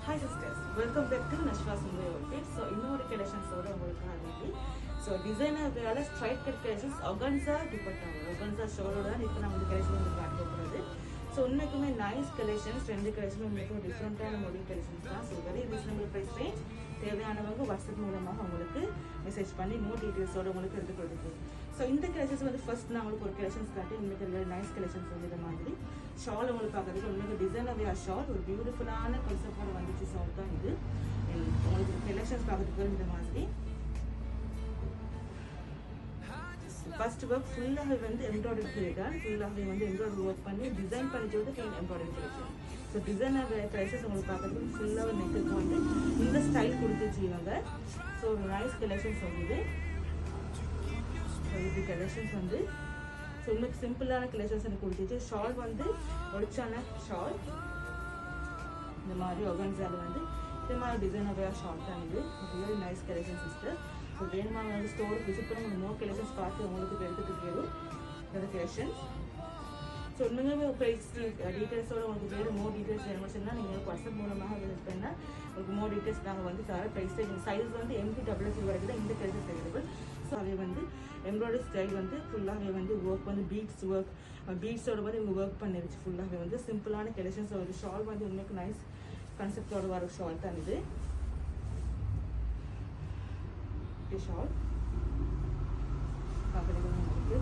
Hi sisters, welcome back to Nashwa Sundari Outfit. So இன்னொரு collections-ஓட உங்களுக்கு ஆரம்பிக்கு. So designer வேற straight cut collections organza dupatta organza shawl-ஓட தான் இப்போ நான் இந்த collection வந்து காட்ட போறது. So உண்மைக்குமே nice collections, ரெண்டு collection உங்களுக்கு டிஃபரண்டான model collections தான். So very reasonable price range. தேவையானவங்க வாட்ஸ்அப் மூலமாக உங்களுக்கு மெசேஜ் பண்ணி more details-ஓட உங்களுக்கு எடுத்து கொடுத்துருக்கு. So இந்த collections வந்து first நான் உங்களுக்கு ஒரு collections காட்டி உங்களுக்கு nice collections வந்து இந்த மாதிரி ஷால் உங்களுக்கு பார்க்கறதுக்கு உங்களுக்கு டிசைனர் வேர் ஷால் ஒரு பியூட்டிஃபுல்லான கான்செப்டோட வந்துச்சு ஷால் தான் இது. உங்களுக்கு கலெக்ஷன்ஸ் பார்க்கறதுக்கு இந்த மாதிரி ஃபர்ஸ்ட் ஒர்க் ஃபுல்லாகவே வந்து எம்ப்ராய்டரி பண்ணிட்டால் ஃபுல்லாகவே வந்து எம்ப்ராய்டரி ஒர்க் பண்ணி டிசைன் பண்ணி சொல்லிட்டு எம்ப்ராய்டரி பண்ணிச்சு. ஸோ டிசைனர் ப்ரைஸஸ் உங்களுக்கு பார்க்கறதுக்கு ஃபுல்லாக நெக்குக்கு வந்து இந்த ஸ்டைல் கொடுத்துச்சுவாங்க. ஸோ ஒரு நைஸ் கலெக்ஷன்ஸ் வந்து இது கலெக்ஷன்ஸ் வந்து ஸோ உங்களுக்கு சிம்பிளான கலெக்ஷன்ஸ் எனக்கு கொடுத்துச்சு. ஷால் வந்து ஒழிச்சான ஷால் இந்த மாதிரி ஒகன்ஸால் வந்து இந்த மாதிரி டிசைனர் வேர் ஷால் தான் இது very nice collection sister. So வேணுமா வந்து ஸ்டோருக்கு விசிட் பண்ணி உங்களுக்கு மோர் கலெக்ஷன்ஸ் பார்த்து உங்களுக்கு எடுத்துகிட்டு போயிடும் இந்த கலெக்ஷன்ஸ். ஸோ உண்மையுமே ப்ரைஸ் டீட்டெயில்ஸோட உங்களுக்கு வேறு மோர் டீட்டெயில்ஸ் வேணும்னா நீங்கள் வாட்ஸ்அப் மூலமாக விசிட் பண்ணால் உங்களுக்கு மோர் டீட்டெயில்ஸ் நாங்கள் வந்து தர ப்ரைஸ் சைஸ் வந்து MT-XL வரைக்கும் தான் இந்த கலெக்ஷன்ஸ் அவைலபிள். ஸோ அதே வந்து எம்ப்ராய்டரி ஸ்டைல் வந்து ஃபுல்லாகவே வந்து ஒர்க் வந்து பீட்ஸோட வந்து இவங்க ஒர்க் பண்ணிருச்சு. ஃபுல்லாகவே வந்து சிம்பிளான கலெக்ஷன்ஸ் ஒரு ஷால் வந்து உங்களுக்கு நைஸ் கான்செப்டோட வர ஷால் தான் இது ஷால் பார்க்குறது உங்களுக்கு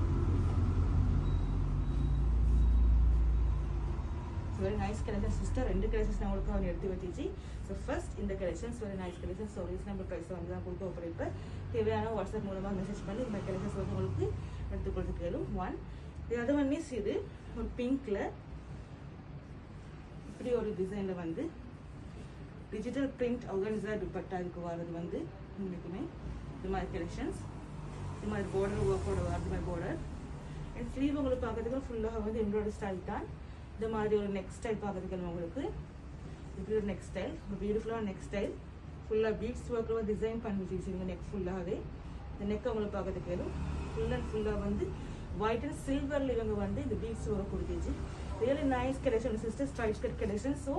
வெரி நைஸ் கலெக்ஷன் சிஸ்டர். ரெண்டு கலெக்ஷன்ஸ் நான் உங்களுக்கு அவன் எடுத்து வச்சிச்சு. ஸோ ஃபர்ஸ்ட் இந்த collections very nice collections. So reasonable price வந்து தான் கொடுக்க போகிறேன். தேவையான வாட்ஸ்அப் மூலமாக மெசேஜ் பண்ணி இந்த கலெக்ஷன்ஸ் வந்து உங்களுக்கு எடுத்து கொடுத்து கேளும். ஒன் அது ஒன் இஸ் இது ஒரு பிங்க்ல இப்படி ஒரு டிசைனில் வந்து டிஜிட்டல் பிரிண்ட் ஆர்கன்ஸா துப்பட்டா இதுக்கு வர்றது வந்து உங்களுக்குமே இந்த மாதிரி கலெக்ஷன்ஸ் இந்த மாதிரி பார்டர் ஒர்க்கோட வரது மாதிரி பார்டர் அண்ட் ஸ்லீவ் உங்களுக்கு பார்க்கறதுக்கு ஃபுல்லாக வந்து எம்ப்ராய்டரி ஸ்டைல் தான். இந்த மாதிரி ஒரு நெக் ஸ்டைல் பார்க்கறதுக்கு உங்களுக்கு இப்படி ஒரு நெக் ஸ்டைல் ஒரு பியூட்டிஃபுல்லான நெக் ஸ்டைல் ஃபுல்லாக பீட்ஸ் ஒர்க்கில் டிசைன் பண்ணி வச்சுருங்க. நெக் ஃபுல்லாகவே இந்த நெக் உங்களுக்கு பார்க்கறதுக்கு ஃபுல் அண்ட் ஃபுல்லாக வந்து ஒயிட் அண்ட் சில்வரில் இவங்க வந்து இந்த பீட்ஸ் ஒர்க் கொடுத்துச்சு. Really nice collection sister straight cut collection. So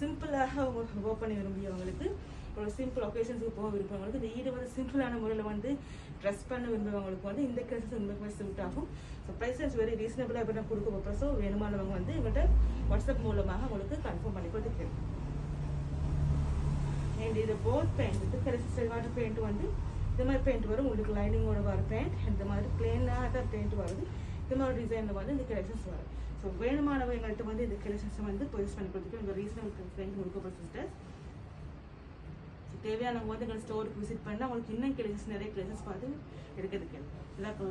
சிம்பிளாக அவங்க ஒர்க் பண்ணி விரும்பியவங்களுக்கு ஒரு சிம்பிள் ஒகேஷன்ஸுக்கு போக விரும்புறவங்களுக்கு இந்த ஈடு வந்து சிம்பிளான முறையில் வந்து ட்ரெஸ் பண்ண விரும்புறவங்களுக்கு வந்து இந்த கலெக்ஷன்ஸ் உங்களுக்கு சூட் ஆகும். ஸோ ப்ரைஸ் வெரி ரீசனபிளாக எப்படி நான் கொடுக்க போகிறோம். ஸோ வேணுமானவங்க வந்து எங்கள்கிட்ட வாட்ஸ்அப் மூலமாக உங்களுக்கு கன்ஃபார்ம் பண்ணி கொடுத்துருக்கேன். அண்ட் இது போத் பேண்ட் இது கலெக்ஷன் வாட்டர் பெயிண்ட் வந்து இந்த மாதிரி பெயிண்ட் வரும் உங்களுக்கு லைனிங்கோட வர பெயிண்ட் இந்த மாதிரி பிளேனாக தான் பெயிண்ட் வருது. இந்த மாதிரி டிசைனில் வந்து இந்த கலெக்ஷன்ஸ் வரும். ஸோ வேணுமானவங்க எங்கள்கிட்ட வந்து இந்த கலெக்ஷன்ஸை வந்து பர்ச்சேஸ் பண்ணி கொடுத்துருக்கேன். உங்கள் ரீசனபிள் பெயிண்ட் கொடுக்க சிஸ்டர். தேவையானவங்க வந்து எங்கள் ஸ்டோருக்கு விசிட் பண்ணால் அவங்களுக்கு இன்னும் கலெக்ஷன்ஸ் நிறைய கலெக்ஷன்ஸ் பார்த்து எடுக்கிறதுக்கு எல்லாருக்கும்